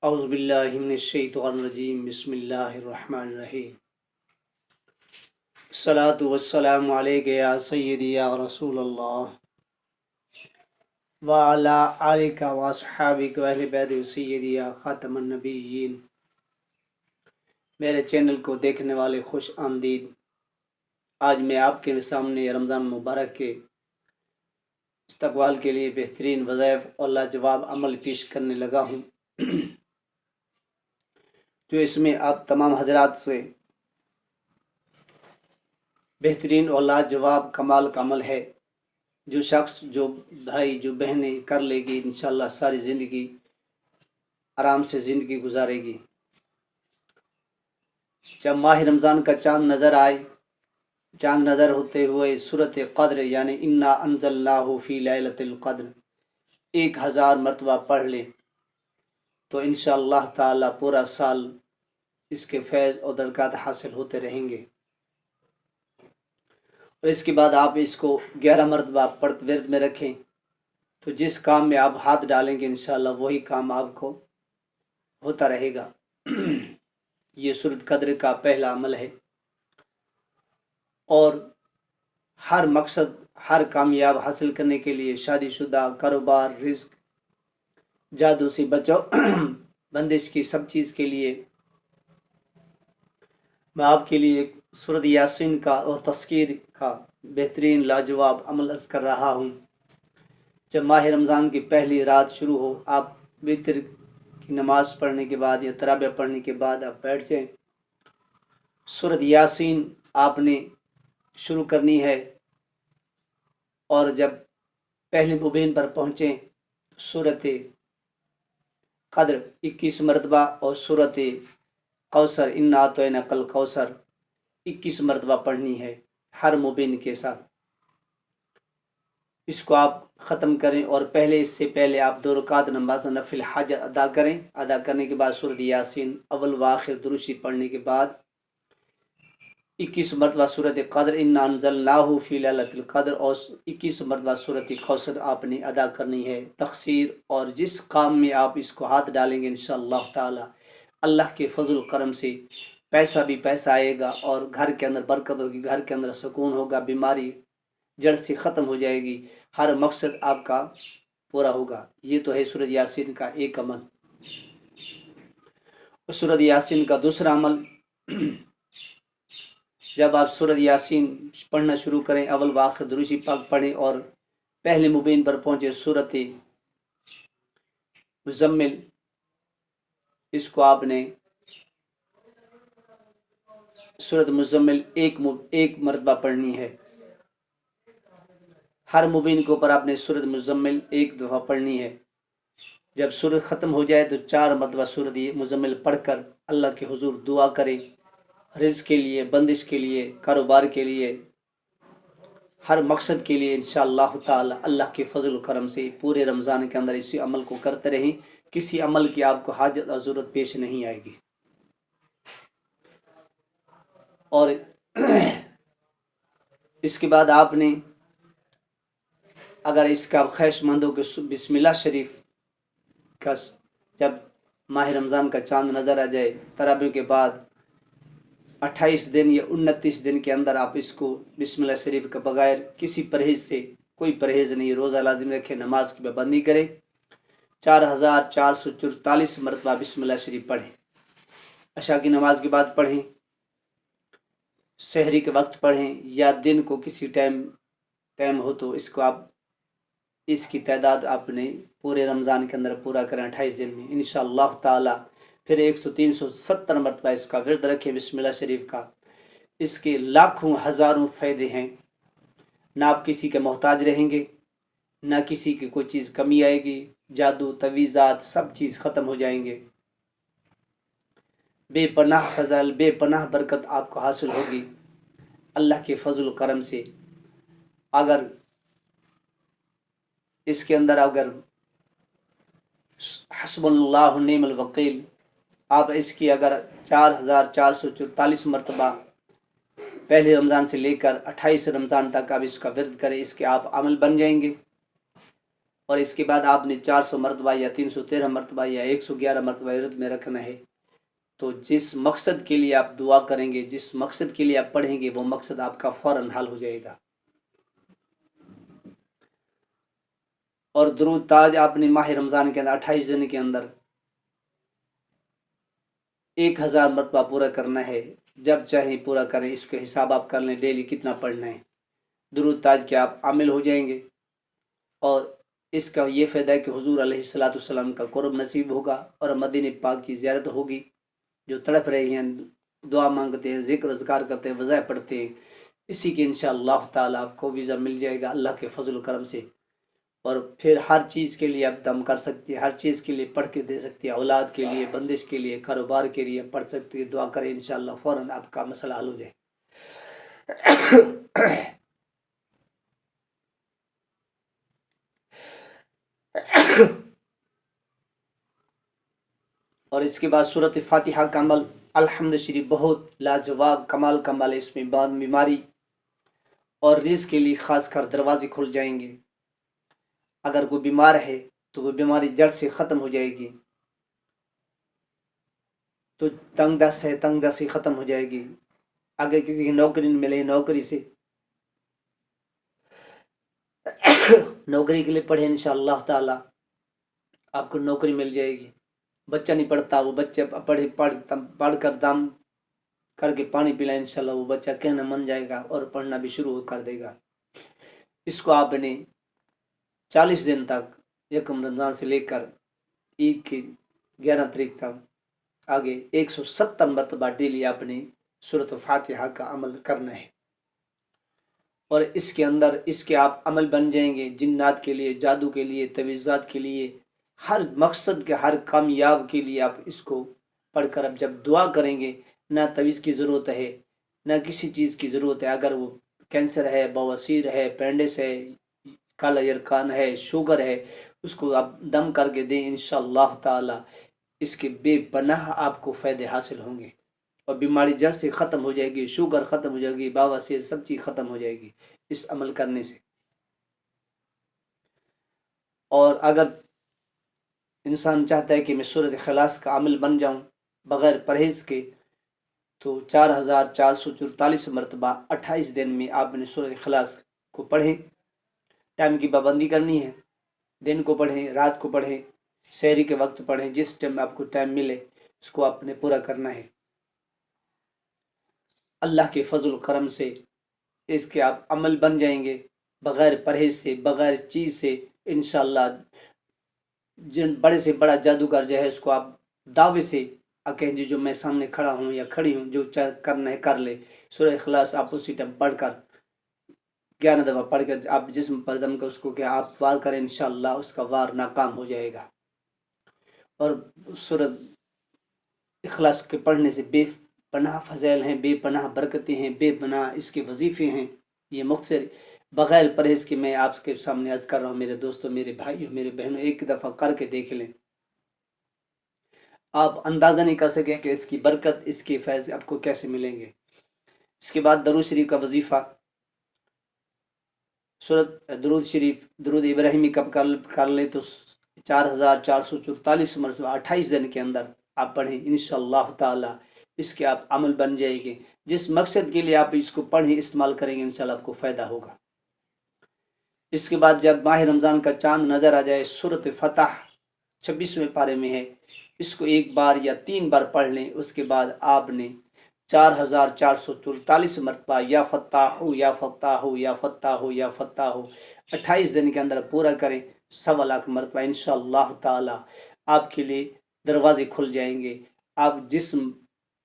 اعوذ باللہ من الشیطان الرجیم بسم اللہ الرحمن الرحیم الصلاۃ والسلام علیک یا سیدی یا رسول اللہ وعلی آلک واصحابک واہل بیت سیدی یا خاتم النبیین۔ میرے چینل کو دیکھنے والے خوش آمدید۔ آج میں آپ کے سامنے رمضان مبارک کے استقبال کے لیے بہترین وظائف اور لاجواب عمل پیش کرنے لگا ہوں جو اس میں آپ تمام حضرات سے بہترین اور لاجواب کمال کا عمل ہے۔ جو شخص، جو بھائی، جو بہنیں کر لے گی انشاءاللہ ساری زندگی آرام سے زندگی گزارے گی۔ جب ماہ رمضان کا چاند نظر آئے، چاند نظر ہوتے ہوئے سورۃ قدر یعنی انا انزلناہ فی لیلۃ القدر 1000 مرتبہ پڑھ لیں تو انشاءاللہ تعالی پورا سال اس کے فیض اور برکات حاصل ہوتے رہیں گے۔ اور اس کے بعد آپ اس کو 11 مرتبہ ورد میں رکھیں تو جس کام میں آپ ہاتھ ڈالیں گے انشاءاللہ وہی کام آپ کو ہوتا رہے گا۔ یہ سورۃ قدر کا پہلا عمل ہے، اور ہر مقصد، ہر کامیاب حاصل کرنے کے لیے، شادی شدہ، کاروبار، رزق، جادو سے بچاؤ، بندش کی سب چیز کے لیے میں آپ کے لیے سورۃ یاسین کا اور تذکیر کا بہترین لاجواب عمل عرض کر رہا ہوں۔ جب ماہ رمضان کی پہلی رات شروع ہو، آپ وتر کی نماز پڑھنے کے بعد یا تراویح پڑھنے کے بعد آپ بیٹھ جائیں۔ سورۃ یاسین آپ نے شروع کرنی ہے، اور جب پہلے مبین پر پہنچیں تو سورۃ قدر 21 مرتبہ اور سورۃ کوثر انا اعطیناک الکوثر 21 مرتبہ پڑھنی ہے ہر مبین کے ساتھ۔ اس کو آپ ختم کریں، اور اس سے پہلے آپ 2 رکعت نماز نفل حاجت ادا کریں۔ ادا کرنے کے بعد سورۃ یاسین اول و آخر درود پڑھنے کے بعد 21 مرتبہ سورۃ قدر انا انزلناہ فی لیلۃ القدر اور 21 مرتبہ سورۃ کوثر آپ نے ادا کرنی ہے۔ تقصیر اور جس کام میں آپ اس کو ہاتھ ڈالیں گے انشاءاللہ تعالی اللہ کے فضل و کرم سے پیسہ بھی پیسہ آئے گا، اور گھر کے اندر برکت ہوگی، گھر کے اندر سکون ہوگا، بیماری جڑ سے ختم ہو جائے گی، ہر مقصد آپ کا پورا ہوگا۔ یہ تو ہے سورۃ یاسین کا ایک عمل۔ سورۃ یاسین کا دوسرا عمل، جب آپ سورۃ یاسین پڑھنا شروع کریں، اول و آخر درود پاک پڑھیں اور پہلے مبین پر پہنچے سورۃ مزمل، اس کو آپ نے سورۃ مزمل ایک مرتبہ پڑھنی ہے۔ ہر مبین کے اوپر آپ نے سورۃ مزمل ایک دفعہ پڑھنی ہے۔ جب سورۃ ختم ہو جائے تو 4 مرتبہ سورۃ مزمل پڑھ کر اللہ کے حضور دعا کریں، رزق کے لیے، بندش کے لیے، کاروبار کے لیے، ہر مقصد کے لیے انشاءاللہ تعالی اللہ کے فضل و کرم سے پورے رمضان کے اندر اسی عمل کو کرتے رہیں۔ کسی عمل کی آپ کو حاجت اور ضرورت پیش نہیں آئے گی۔ اور اس کے بعد آپ نے اگر اس کا خواہش مند ہو کہ بسم اللہ شریف کا جب ماہ رمضان کا چاند نظر آ جائے تراویح کے بعد 28 دن یا 29 دن کے اندر آپ اس کو بسم اللہ شریف کے بغیر کسی پرہیز سے، کوئی پرہیز نہیں، روزہ لازم رکھیں، نماز کی پابندی کریں، 4444 مرتبہ بسم اللہ شریف پڑھیں۔ عشاء کی نماز کے بعد پڑھیں، سحری کے وقت پڑھیں، یا دن کو کسی ٹائم ہو تو اس کو آپ اس کی تعداد آپ نے پورے رمضان کے اندر پورا کریں 28 دن میں انشاءاللہ تعالی۔ پھر 370 مرتبہ اس کا ورد رکھیں بسم اللہ شریف کا۔ اس کے لاکھوں ہزاروں فائدے ہیں، نہ آپ کسی کے محتاج رہیں گے، نہ کسی کی کوئی چیز کمی آئے گی، جادو تویزات سب چیز ختم ہو جائیں گے، بے پناہ فضل، بے پناہ برکت آپ کو حاصل ہوگی اللہ کے فضل و کرم سے۔ اگر اس کے اندر حسب اللہ نعم الوکیل آپ اس کی اگر 4444 مرتبہ پہلے رمضان سے لے کر 28 رمضان تک آپ اس کا ورد کریں، اس کے آپ عمل بن جائیں گے۔ اور اس کے بعد آپ نے 400 مرتبہ یا 313 مرتبہ یا 111 مرتبہ ورد میں رکھنا ہے۔ تو جس مقصد کے لیے آپ دعا کریں گے، جس مقصد کے لیے آپ پڑھیں گے، وہ مقصد آپ کا فوراً حل ہو جائے گا۔ اور درود تاج آپ نے ماہ رمضان کے اندر 28 دن کے اندر 1000 مرتبہ پورا کرنا ہے۔ جب چاہیں پورا کریں، اس کے حساب آپ کر لیں ڈیلی کتنا پڑھنا ہے۔ درود تاج کے آپ عامل ہو جائیں گے، اور اس کا یہ فائدہ ہے کہ حضور علیہ الصلاۃ والسلام کا قرب نصیب ہوگا اور مدینہ پاک کی زیارت ہوگی۔ جو تڑپ رہے ہیں، دعا مانگتے ہیں، ذکر اذکار کرتے ہیں، وظائف پڑھتے ہیں، اسی کے انشاءاللہ تعالیٰ آپ کو ویزا مل جائے گا اللہ کے فضل و کرم سے۔ اور پھر ہر چیز کے لیے آپ دم کر سکتے ہیں، ہر چیز کے لیے پڑھ کے دے سکتے ہیں، اولاد کے لیے، بندش کے لیے، کاروبار کے لیے پڑھ سکتے ہیں۔ دعا کریں انشاءاللہ فوراً آپ کا مسئلہ حل ہو جائے۔ اور اس کے بعد سورۃ فاتحہ کا عمل الحمد شریف بہت لاجواب کمال ہے۔ اس میں بیماری اور رزق کے لیے خاص کر دروازے کھل جائیں گے۔ اگر کوئی بیمار ہے تو وہ بیماری جڑ سے ختم ہو جائے گی، تو تنگ دست ختم ہو جائے گی۔ اگر کسی کی نوکری نہیں ملے، نوکری سے نوکری کے لیے پڑھے انشاءاللہ تعالی آپ کو نوکری مل جائے گی۔ بچہ نہیں پڑھتا، وہ بچہ پڑھ کر دم کر کے پانی پلائے، انشاءاللہ وہ بچہ کہنا من جائے گا اور پڑھنا بھی شروع کر دے گا۔ اس کو آپ نے 40 دن تک، یکم رمضان سے لے کر عید کی 11 تاریخ تک آگے 170 مرتبہ ڈیلی آپ نے سورۃ فاتحہ کا عمل کرنا ہے۔ اور اس کے اندر اس کے آپ عمل بن جائیں گے، جنات کے لیے، جادو کے لیے، تویزات کے لیے، ہر مقصد کے، ہر کامیاب کے لیے آپ اس کو پڑھ کر اب جب دعا کریں گے، نہ تویز کی ضرورت ہے، نہ کسی چیز کی ضرورت ہے۔ اگر وہ کینسر ہے، بواسیر ہے، پینڈس ہے، کالا یرکان ہے، شوگر ہے، اس کو آپ دم کر کے دیں انشاءاللہ تعالی اس کے بے پناہ آپ کو فائدے حاصل ہوں گے، اور بیماری جڑ سے ختم ہو جائے گی، شوگر ختم ہو جائے گی، بواسیر سب چیز ختم ہو جائے گی اس عمل کرنے سے۔ اور اگر انسان چاہتا ہے کہ میں سورۃ اخلاص کا عامل بن جاؤں بغیر پرہیز کے، تو 4444 مرتبہ 28 دن میں آپ نے سورۃ اخلاص کو پڑھیں۔ ٹائم کی پابندی کرنی ہے، دن کو پڑھیں، رات کو پڑھیں، سحری کے وقت پڑھیں، جس ٹائم آپ کو ٹائم ملے اس کو آپ نے پورا کرنا ہے۔ اللہ کے فضل و کرم سے اس کے آپ عمل بن جائیں گے، بغیر پرہیز سے، بغیر چیز سے انشاءاللہ۔ جن بڑے سے بڑا جادوگر جو ہے اس کو آپ دعوے سے کہیں جو میں سامنے کھڑا ہوں یا کھڑی ہوں، جو کرنا ہے کر لے۔ سورہ اخلاص آپ اسی ٹائم پڑھ کر 11 دفعہ پڑھ کر آپ جسم پر دم کر اس کو کیا آپ وار کریں، انشاءاللہ اس کا وار ناکام ہو جائے گا۔ اور سورۃ اخلاص کے پڑھنے سے بے پناہ فضائل ہیں، بے پناہ برکتیں ہیں، بے پناہ اس کے وظیفے ہیں۔ یہ مختصر بغیر پرہیز کے میں آپ کے سامنے عرض کر رہا ہوں۔ میرے دوستوں، میرے بھائیوں، میرے بہنوں، ایک دفعہ کر کے دیکھ لیں، آپ اندازہ نہیں کر سکیں کہ اس کی برکت، اس کے فیض آپ کو کیسے ملیں گے۔ اس کے بعد درود شریف کا وظیفہ، درود شریف، درود ابراہیمی کب کر لیں تو 4444 مرتبہ 28 دن کے اندر آپ پڑھیں انشاءاللہ تعالی اس کے آپ عمل بن جائے گے۔ جس مقصد کے لیے آپ اس کو پڑھیں، استعمال کریں گے، انشاءاللہ آپ کو فائدہ ہوگا۔ اس کے بعد جب ماہ رمضان کا چاند نظر آ جائے، سورۃ فتح 26ویں پارے میں ہے، اس کو ایک بار یا 3 بار پڑھ لیں۔ اس کے بعد آپ نے 4444 مرتبہ یا فتاح یا فتاح یا فتاح یا فتاح 28 دن کے اندر پورا کریں، 1.25 لاکھ مرتبہ انشاءاللہ تعالی آپ کے لیے دروازے کھل جائیں گے۔ آپ جس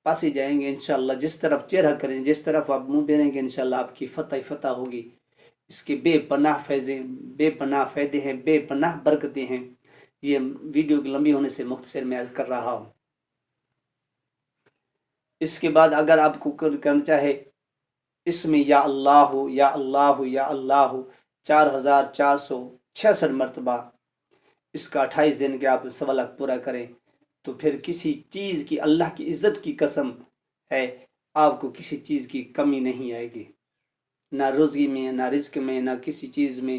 پاسے جائیں گے انشاءاللہ، جس طرف چہرہ کریں، جس طرف آپ منہ پھیریں گے، انشاءاللہ آپ کی فتح ہوگی۔ اس کے بے پناہ فائدے ہیں، بے پناہ برکتیں ہیں۔ یہ ویڈیو کی لمبی ہونے سے مختصر میں عرض کر رہا ہوں۔ اس کے بعد اگر آپ کو کرنا چاہے، اس میں یا اللہ یا اللہ یا اللہ 4466 مرتبہ اس کا 28 دن کے آپ 1.25 لاکھ پورا کریں، تو پھر کسی چیز کی، اللہ کی عزت کی قسم ہے، آپ کو کسی چیز کی کمی نہیں آئے گی، نہ روزی میں، نہ رزق میں، نہ کسی چیز میں،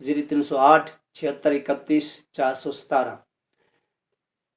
0308 76 31 417।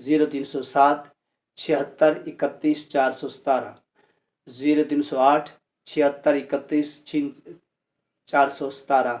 0307 76 31 417, 0308 76 31 417